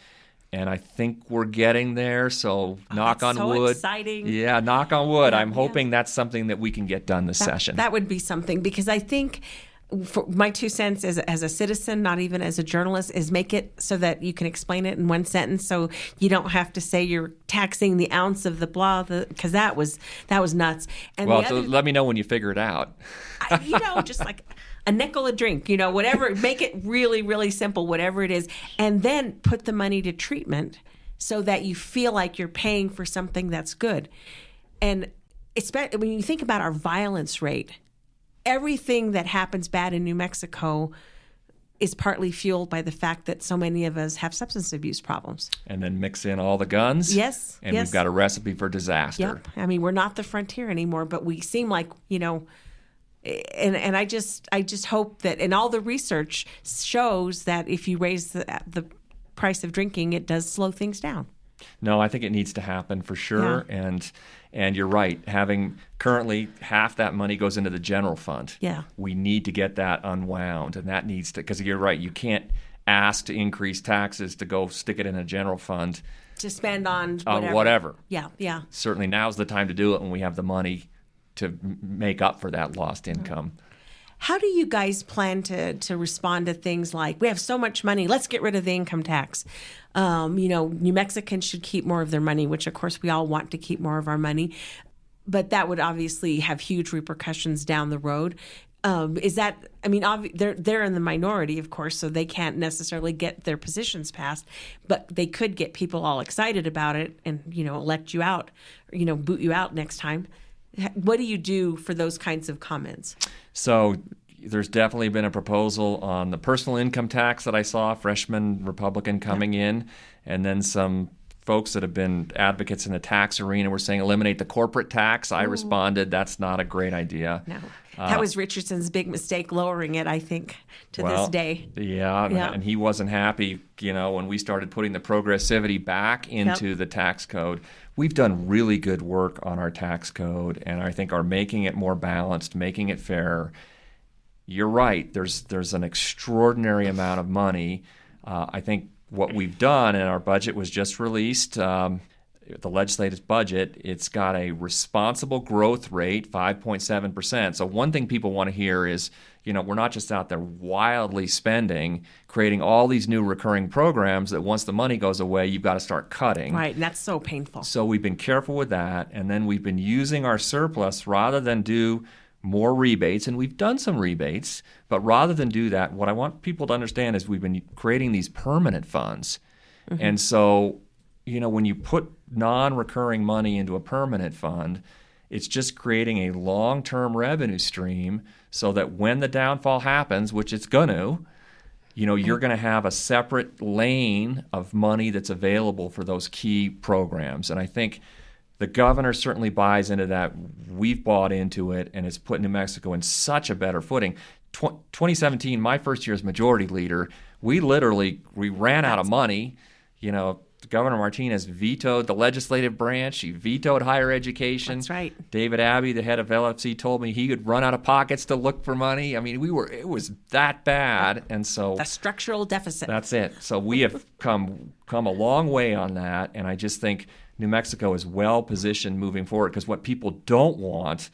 And I think we're getting there. So knock on wood. So exciting. Yeah, knock on wood. I'm hoping that's something that we can get done this session. That would be something, because I think, for my 2 cents as a citizen, not even as a journalist, is make it so that you can explain it in one sentence, so you don't have to say you're taxing the ounce of the blah, because that was nuts. And let me know when you figure it out. Just like a nickel a drink, whatever. Make it really, really simple, whatever it is, and then put the money to treatment so that you feel like you're paying for something that's good. And especially when you think about our violence rate, everything that happens bad in New Mexico is partly fueled by the fact that so many of us have substance abuse problems. And then mix in all the guns. Yes. And we've got a recipe for disaster. Yep. I mean, we're not the frontier anymore, but we seem like, and I just hope that, and all the research shows that if you raise the price of drinking, it does slow things down. No, I think it needs to happen for sure. Yeah. And you're right. Having currently half that money goes into the general fund. Yeah. We need to get that unwound, and that needs to, because you're right. You can't ask to increase taxes to go stick it in a general fund to spend on whatever. Yeah. Certainly now's the time to do it when we have the money to make up for that lost income. How do you guys plan to respond to things like, we have so much money, let's get rid of the income tax? New Mexicans should keep more of their money, which of course we all want to keep more of our money, but that would obviously have huge repercussions down the road. They're in the minority, of course, so they can't necessarily get their positions passed, but they could get people all excited about it and, elect you out, or, boot you out next time. What do you do for those kinds of comments? So there's definitely been a proposal on the personal income tax that I saw, freshman Republican coming in, and then some folks that have been advocates in the tax arena were saying eliminate the corporate tax. I responded, that's not a great idea. No. That was Richardson's big mistake, lowering it, I think, to this day. Yeah, and he wasn't happy, when we started putting the progressivity back into the tax code. We've done really good work on our tax code, and I think are making it more balanced, making it fairer. You're right. There's an extraordinary amount of money. I think what we've done, and our budget was just released, the legislative budget, it's got a responsible growth rate, 5.7%. So one thing people want to hear is, we're not just out there wildly spending, creating all these new recurring programs that once the money goes away, you've got to start cutting. Right, and that's so painful. So we've been careful with that, and then we've been using our surplus rather than do more rebates, and we've done some rebates, but rather than do that, what I want people to understand is we've been creating these permanent funds. Mm-hmm. And so, when you put non-recurring money into a permanent fund, it's just creating a long-term revenue stream so that when the downfall happens, which it's going to, you're going to have a separate lane of money that's available for those key programs. And I think the governor certainly buys into that. We've bought into it, and it's put New Mexico in such a better footing. 2017, my first year as majority leader, we ran out of money. Governor Martinez vetoed the legislative branch. She vetoed higher education. That's right. David Abbey, the head of LFC, told me he could run out of pockets to look for money. I mean, it was that bad. And so the structural deficit. That's it. So we have come a long way on that. And I just think New Mexico is well positioned moving forward, because what people don't want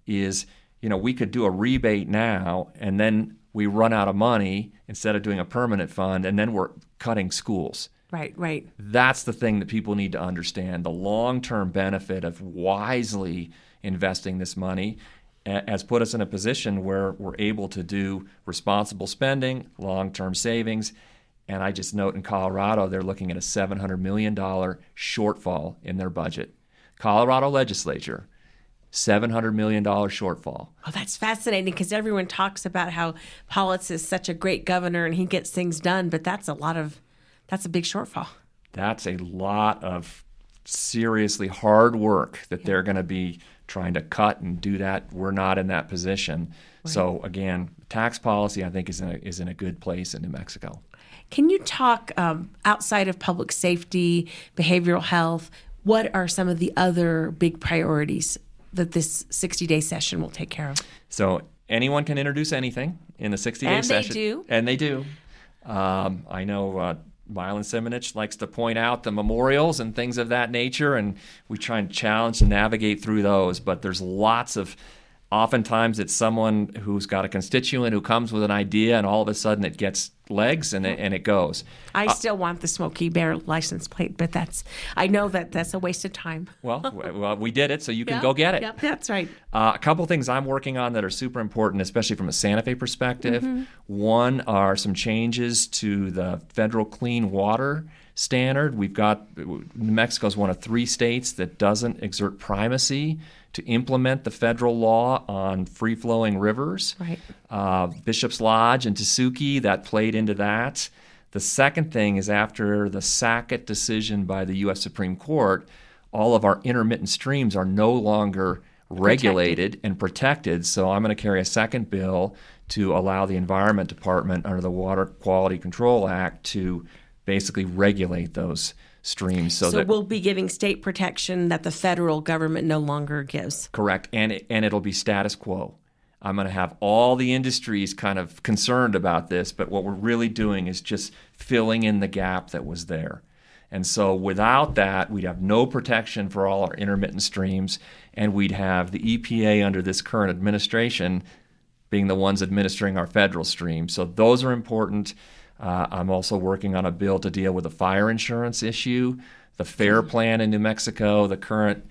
is, we could do a rebate now and then we run out of money instead of doing a permanent fund, and then we're cutting schools. Right. That's the thing that people need to understand. The long-term benefit of wisely investing this money has put us in a position where we're able to do responsible spending, long-term savings. And I just note in Colorado, they're looking at a $700 million shortfall in their budget. Colorado legislature, $700 million shortfall. Oh, that's fascinating, because everyone talks about how Hollis is such a great governor and he gets things done, but that's a big shortfall. That's a lot of seriously hard work that they're going to be trying to cut and do that. We're not in that position. Right. So again, tax policy, I think, is in a good place in New Mexico. Can you talk outside of public safety, behavioral health? What are some of the other big priorities that this 60-day session will take care of? So anyone can introduce anything in the 60-day session. And they do. I know Mylan Simonich likes to point out the memorials and things of that nature, and we try and challenge and navigate through those. But there's oftentimes it's someone who's got a constituent who comes with an idea, and all of a sudden it gets legs and it goes. I still want the Smokey Bear license plate, but I know that's a waste of time. Well, we did it, so you can go get it. Yep, that's right. A couple things I'm working on that are super important, especially from a Santa Fe perspective. Mm-hmm. One are some changes to the federal clean water standard. New Mexico is one of 3 states that doesn't exert primacy to implement the federal law on free-flowing rivers. Right. Bishop's Lodge and Tesuque, that played into that. The second thing is after the Sackett decision by the U.S. Supreme Court, all of our intermittent streams are no longer regulated and protected. So I'm going to carry a second bill to allow the Environment Department under the Water Quality Control Act to basically regulate those streams. So we'll be giving state protection that the federal government no longer gives. Correct. And it'll be status quo. I'm going to have all the industries kind of concerned about this, but what we're really doing is just filling in the gap that was there. And so without that, we'd have no protection for all our intermittent streams, and we'd have the EPA under this current administration being the ones administering our federal streams. So those are important. I'm also working on a bill to deal with the fire insurance issue, the FAIR plan in New Mexico, the current,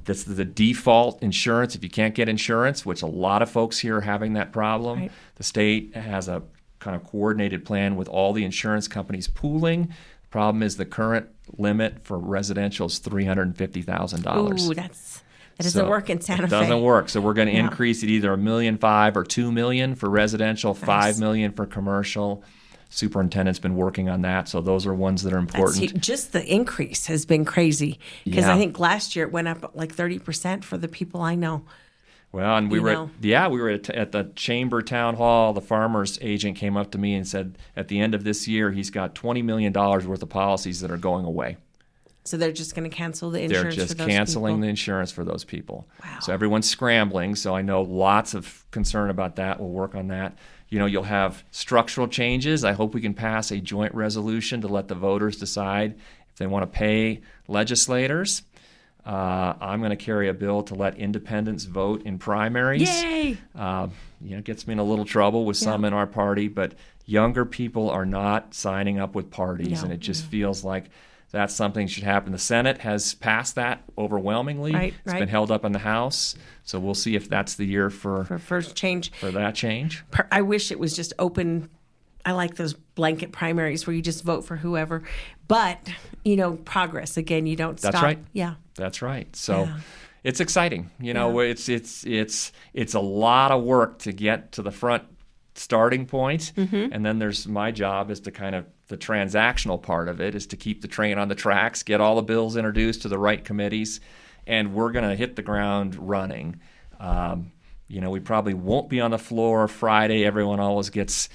this is the default insurance if you can't get insurance, which a lot of folks here are having that problem. Right. The state has a kind of coordinated plan with all the insurance companies pooling. The problem is the current limit for residential is $350,000. Ooh, that doesn't work in Santa Fe. It doesn't work. So we're going to increase it either $1.5 million or $2 million for residential, $5 million for commercial. Superintendent's been working on that, so those are ones that are important. Just the increase has been crazy because I think last year it went up like 30% for the people I know. Well, and we were at the Chamber Town Hall. The farmer's agent came up to me and said at the end of this year he's got $20 million worth of policies that are going away. So they're just going to cancel the insurance for those people? They're just canceling the insurance for those people. Wow. So everyone's scrambling, so I know lots of concern about that. We'll work on that. You'll have structural changes. I hope we can pass a joint resolution to let the voters decide if they want to pay legislators. I'm going to carry a bill to let independents vote in primaries. Yay! It gets me in a little trouble with some in our party, but younger people are not signing up with parties, and it just feels like that's something that should happen. The Senate has passed that overwhelmingly. It's been held up in the House, so we'll see if that's the year for first change. For that change. I wish it was just open. I like those blanket primaries where you just vote for whoever. But, progress. Again, you don't stop. That's right. Yeah. That's right. So it's exciting. It's a lot of work to get to the front starting point. Mm-hmm. And then my job is to kind of the transactional part of it is to keep the train on the tracks, get all the bills introduced to the right committees, and we're going to hit the ground running. We probably won't be on the floor Friday. Everyone always gets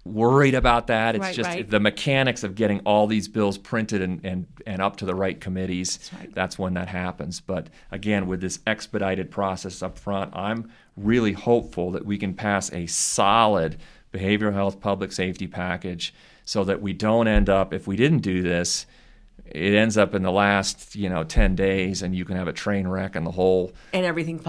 worried about that. It's the mechanics of getting all these bills printed and up to the right committees. That's when that happens. But again, with this expedited process up front, I'm really hopeful that we can pass a solid behavioral health public safety package so that we don't end up, if we didn't do this, it ends up in the last 10 days and you can have a train wreck and everything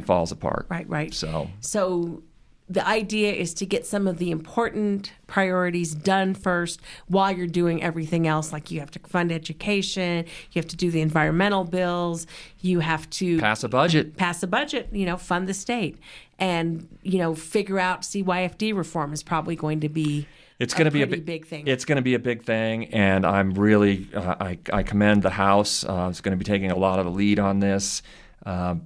falls apart. Right. So the idea is to get some of the important priorities done first while you're doing everything else. Like you have to fund education, you have to do the environmental bills, you have to pass a budget, fund the state, and figure out CYFD reform is probably going to be a big thing. It's going to be a big thing, and I'm really I commend the House. It's going to be taking a lot of the lead on this. I've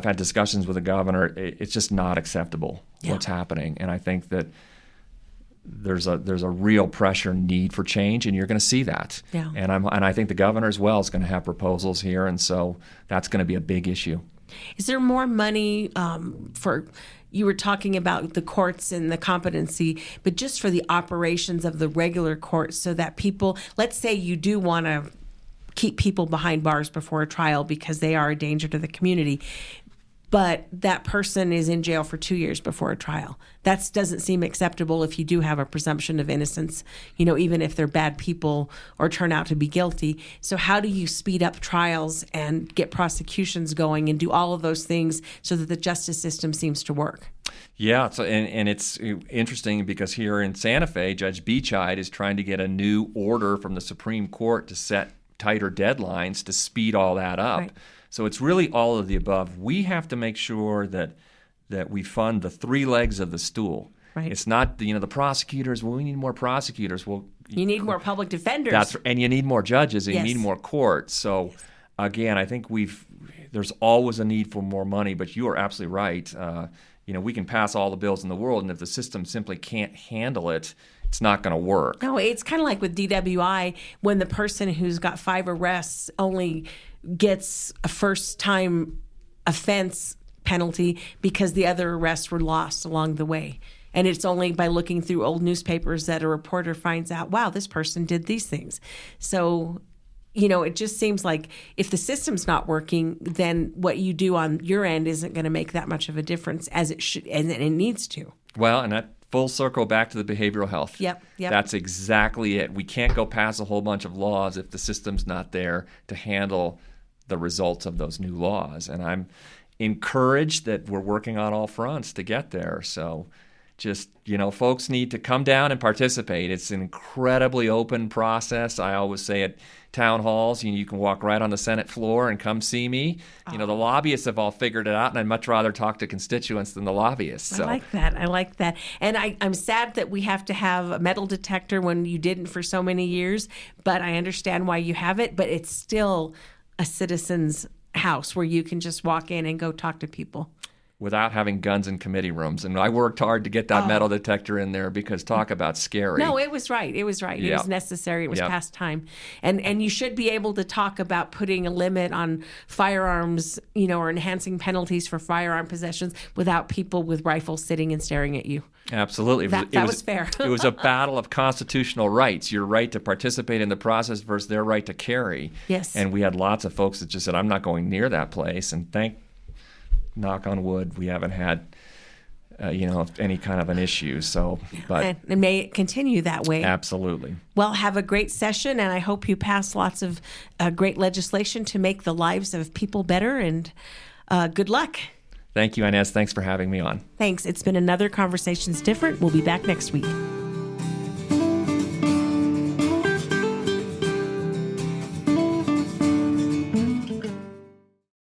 had discussions with the governor. It's just not acceptable what's happening, and I think that there's a real pressure need for change, and you're going to see that. Yeah. And I think the governor as well is going to have proposals here, and so that's going to be a big issue. Is there more money for? You were talking about the courts and the competency, but just for the operations of the regular courts, so that people, let's say you do want to keep people behind bars before a trial because they are a danger to the community, but that person is in jail for 2 years before a trial. That doesn't seem acceptable if you do have a presumption of innocence, even if they're bad people or turn out to be guilty. So how do you speed up trials and get prosecutions going and do all of those things so that the justice system seems to work? Yeah, so and it's interesting because here in Santa Fe, Judge Beachide is trying to get a new order from the Supreme Court to set tighter deadlines to speed all that up. Right. So it's really all of the above. We have to make sure that we fund the three legs of the stool. Right. It's not the prosecutors. Well, we need more prosecutors. Well, you need more public defenders. And you need more judges. And Yes. you need more courts. So again, I think there's always a need for more money. But you are absolutely right. We can pass all the bills in the world, and if the system simply can't handle it, it's not going to work. No, it's kind of like with DWI, when the person who's got 5 arrests only gets a first-time offense penalty because the other arrests were lost along the way. And it's only by looking through old newspapers that a reporter finds out, wow, this person did these things. So, it just seems like if the system's not working, then what you do on your end isn't going to make that much of a difference as it should, and it needs to. Well, and that full circle back to the behavioral health. Yep. That's exactly it. We can't go pass a whole bunch of laws if the system's not there to handle the results of those new laws. And I'm encouraged that we're working on all fronts to get there. So just, folks need to come down and participate. It's an incredibly open process. I always say at town halls, you can walk right on the Senate floor and come see me. The lobbyists have all figured it out, and I'd much rather talk to constituents than the lobbyists. So. I like that. And I'm sad that we have to have a metal detector when you didn't for so many years, but I understand why you have it. But it's still a citizen's house where you can just walk in and go talk to people. Without having guns in committee rooms. And I worked hard to get that metal detector in there because talk about scary. No, it was right. It was right. Yep. It was necessary. It was Yep. past time. And you should be able to talk about putting a limit on firearms, or enhancing penalties for firearm possessions without people with rifles sitting and staring at you. Absolutely. That was fair. It was a battle of constitutional rights, your right to participate in the process versus their right to carry. Yes. And we had lots of folks that just said, I'm not going near that place. And knock on wood, we haven't had, any kind of an issue. So, but and may it continue that way. Absolutely. Well, have a great session, and I hope you pass lots of great legislation to make the lives of people better, and good luck. Thank you, Inez. Thanks for having me on. Thanks. It's been another Conversations Different. We'll be back next week.